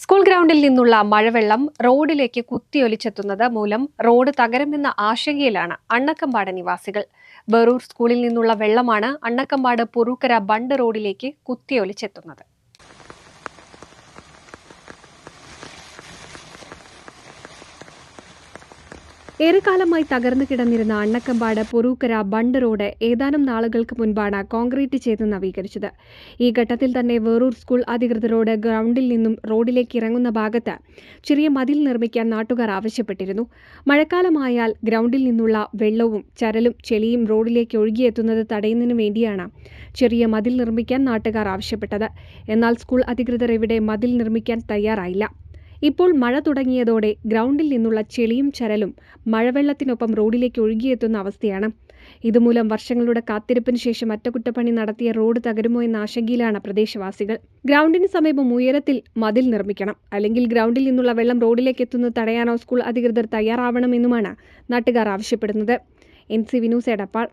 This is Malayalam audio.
സ്കൂൾ ഗ്രൗണ്ടിൽ നിന്നുള്ള മഴവെള്ളം റോഡിലേക്ക് കുത്തിയൊലിച്ചെത്തുന്നത് മൂലം റോഡ് തകരുമെന്ന ആശങ്കയിലാണ് അണ്ണക്കമ്പാട് നിവാസികൾ. ബറൂർ സ്കൂളിൽ നിന്നുള്ള വെള്ളമാണ് അണ്ണക്കമ്പാട് പുറൂക്കര ബണ്ട് റോഡിലേക്ക് കുത്തിയൊലിച്ചെത്തുന്നത്. ഏറെക്കാലമായി തകർന്നു കിടന്നിരുന്ന അണ്ണക്കമ്പാട് പുറൂക്കര ബണ്ട് റോഡ് ഏതാനും നാളുകൾക്ക് മുൻപാണ് കോൺക്രീറ്റ് ചെയ്ത് നവീകരിച്ചത്. ഈ ഘട്ടത്തിൽ തന്നെ വേറൂർ സ്കൂൾ അധികൃതരോട് ഗ്രൗണ്ടിൽ നിന്നും റോഡിലേക്ക് ഇറങ്ങുന്ന ഭാഗത്ത് ചെറിയ മതിൽ നിർമ്മിക്കാൻ നാട്ടുകാർ ആവശ്യപ്പെട്ടിരുന്നു. മഴക്കാലമായാൽ ഗ്രൗണ്ടിൽ നിന്നുള്ള വെള്ളവും ചരലും ചെളിയും റോഡിലേക്ക് ഒഴുകിയെത്തുന്നത് തടയുന്നതിനു വേണ്ടിയാണ് ചെറിയ മതിൽ നിർമ്മിക്കാൻ നാട്ടുകാർ ആവശ്യപ്പെട്ടത്. എന്നാൽ സ്കൂൾ അധികൃതർ ഇവിടെ മതിൽ നിർമ്മിക്കാൻ തയ്യാറായില്ല. ഇപ്പോൾ മഴ തുടങ്ങിയതോടെ ഗ്രൗണ്ടിൽ നിന്നുള്ള ചെളിയും ചരലും മഴവെള്ളത്തിനൊപ്പം റോഡിലേക്ക് ഒഴുകിയെത്തുന്ന അവസ്ഥയാണ്. ഇതുമൂലം വർഷങ്ങളുടെ കാത്തിരിപ്പിന് ശേഷം അറ്റകുറ്റപ്പണി നടത്തിയ റോഡ് തകരുമോ എന്ന ആശങ്കയിലാണ് പ്രദേശവാസികൾ. ഗ്രൗണ്ടിന് സമീപം ഉയരത്തിൽ മതിൽ നിർമ്മിക്കണം, അല്ലെങ്കിൽ ഗ്രൗണ്ടിൽ നിന്നുള്ള വെള്ളം റോഡിലേക്ക് എത്തുന്നത് തടയാനോ സ്കൂൾ അധികൃതർ തയ്യാറാവണമെന്നുമാണ് നാട്ടുകാർ ആവശ്യപ്പെടുന്നത്. NCV news Edappal.